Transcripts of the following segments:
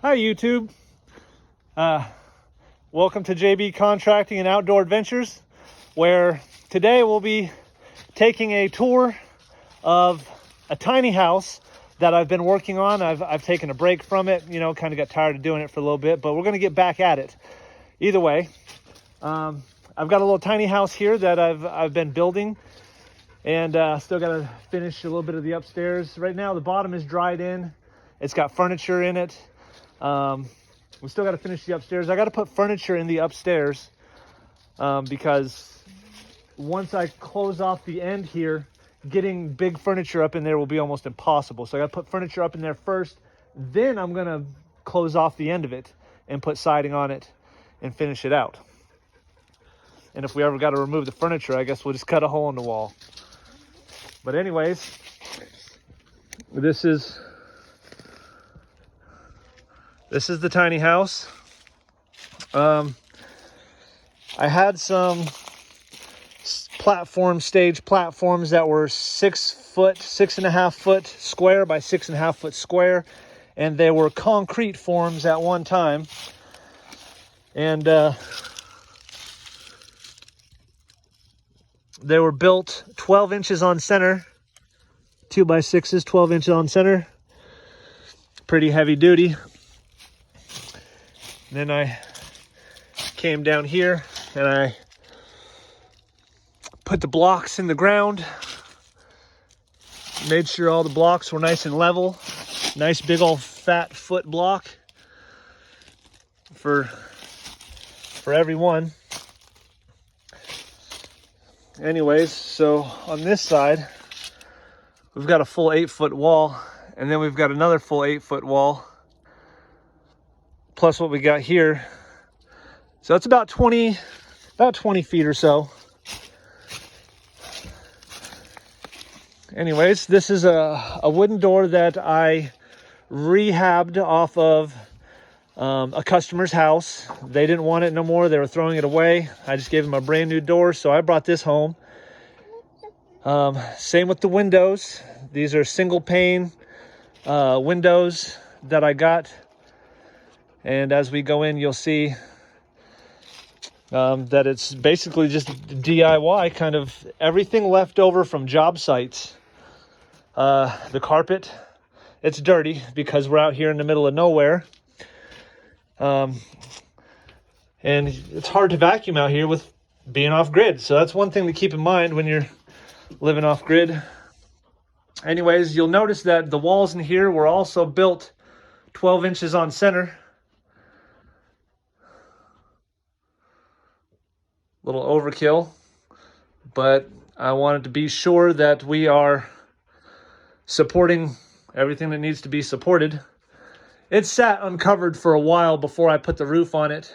Hi YouTube. Welcome to JB Contracting and Outdoor Adventures, where today we'll be taking a tour of a tiny house that I've been working on. I've taken a break from it, kind of got tired of doing it for a little bit, but we're going to get back at it. Either way, I've got a little tiny house here that I've been building, and still got to finish a little bit of the upstairs. Right now the bottom is dried in. It's got furniture in it. We still got to finish the upstairs. I got to put furniture in the upstairs because once I close off the end here, getting big furniture up in there will be almost impossible. So I got to put furniture up in there first. Then I'm going to close off the end of it and put siding on it and finish it out. And if we ever got to remove the furniture, I guess we'll just cut a hole in the wall. But anyways, this is the tiny house. I had some stage platforms that were 6.5 foot square by 6.5 foot square, and they were concrete forms at one time. And they were built 12 inches on center, 2x6s, 12 inches on center, pretty heavy duty. And then I came down here and I put the blocks in the ground, made sure all the blocks were nice and level. Nice big old fat foot block for everyone. Anyways, so on this side, we've got a full 8-foot wall, and then we've got another full 8-foot wall, plus what we got here. So it's about 20 feet or so. Anyways, this is a wooden door that I rehabbed off of a customer's house. They didn't want it no more. They were throwing it away. I just gave them a brand new door, so I brought this home. Same with the windows. These are single pane windows that I got. And as we go in, you'll see that it's basically just DIY, kind of everything left over from job sites. The carpet, it's dirty because we're out here in the middle of nowhere. And it's hard to vacuum out here with being off grid. So that's one thing to keep in mind when you're living off grid. Anyways, you'll notice that the walls in here were also built 12 inches on center. Little overkill, but I wanted to be sure that we are supporting everything that needs to be supported. It sat uncovered for a while before I put the roof on it,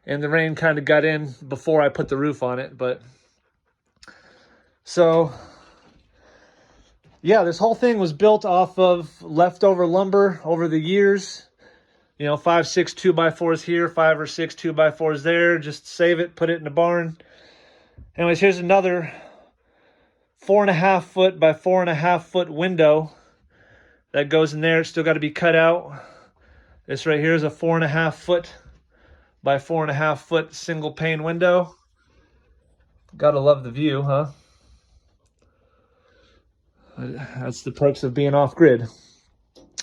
and the rain kind of got in before I put the roof on it. But so yeah, this whole thing was built off of leftover lumber over the years. 5, 6 2x4s here, 5 or 6 2x4s there. Just save it, put it in the barn. Anyways, here's another 4.5 foot by 4.5 foot window that goes in there. It's still got to be cut out. This right here is a 4.5 foot by 4.5 foot single pane window. Gotta love the view, huh? That's the perks of being off grid.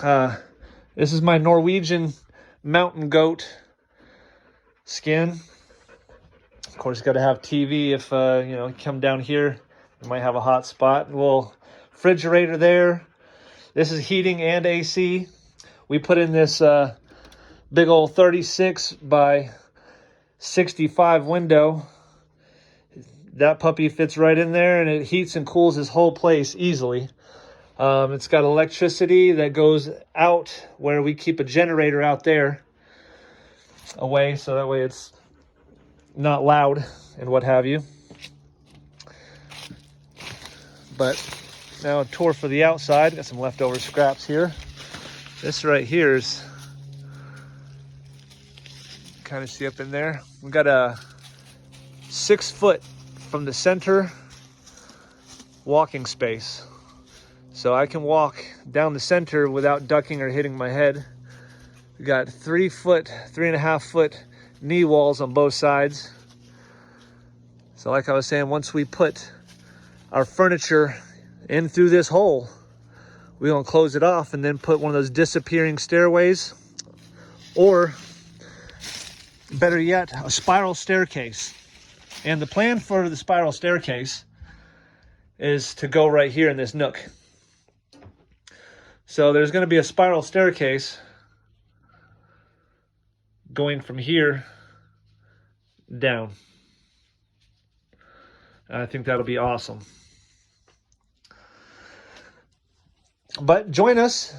This is my Norwegian mountain goat skin. Of course, got to have TV if you come down here. You might have a hot spot. A little refrigerator there. This is heating and AC. We put in this big old 36 by 65 window. That puppy fits right in there, and it heats and cools this whole place easily. It's got electricity that goes out where we keep a generator out there away, so that way it's not loud and what have you. But now a tour for the outside. Got some leftover scraps here. This right here is, kind of see up in there. We got a 6 foot from the center walking space. So I can walk down the center without ducking or hitting my head. We got 3.5 foot knee walls on both sides. So like I was saying, once we put our furniture in through this hole, we're gonna close it off and then put one of those disappearing stairways, or better yet, a spiral staircase. And the plan for the spiral staircase is to go right here in this nook. So there's gonna be a spiral staircase going from here down. I think that'll be awesome. But join us.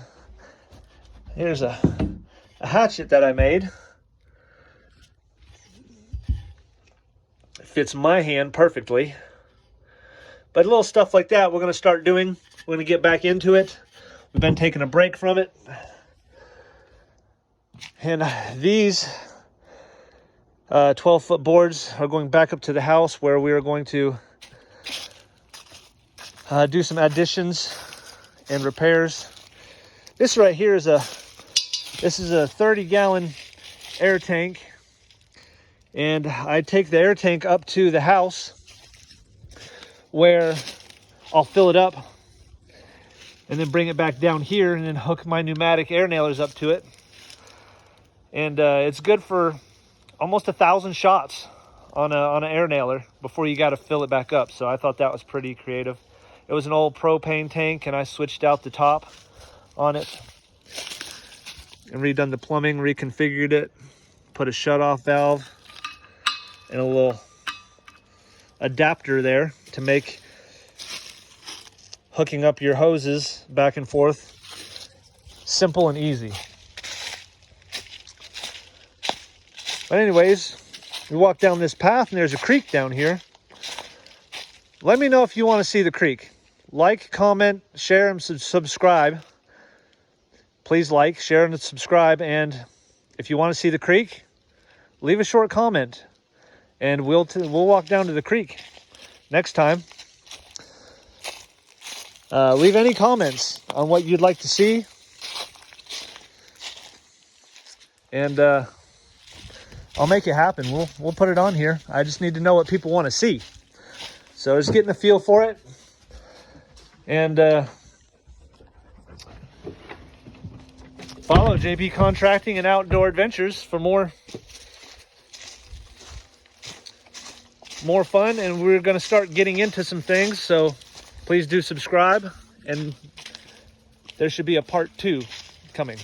Here's a hatchet that I made. It fits my hand perfectly. But little stuff like that we're going to start doing. We're going to get back into it. We've been taking a break from it. And these 12-foot boards are going back up to the house, where we are going to do some additions and repairs. This right here is a 30-gallon air tank, and I take the air tank up to the house where I'll fill it up and then bring it back down here and then hook my pneumatic air nailers up to it. And it's good for almost 1,000 shots on an air nailer before you got to fill it back up. So I thought that was pretty creative. It was an old propane tank, and I switched out the top on it and redone the plumbing, reconfigured it, put a shutoff valve and a little adapter there to make hooking up your hoses back and forth simple and easy. But anyways, we walk down this path and there's a creek down here. Let me know if you want to see the creek. Like, comment, share, and subscribe. Please like, share, and subscribe. And if you want to see the creek, leave a short comment, and we'll walk down to the creek next time. Leave any comments on what you'd like to see, and I'll make it happen. We'll put it on here. I just need to know what people want to see. So just getting a feel for it, and follow JB Contracting and Outdoor Adventures for more fun. And we're going to start getting into some things, so please do subscribe, and there should be a part 2 coming.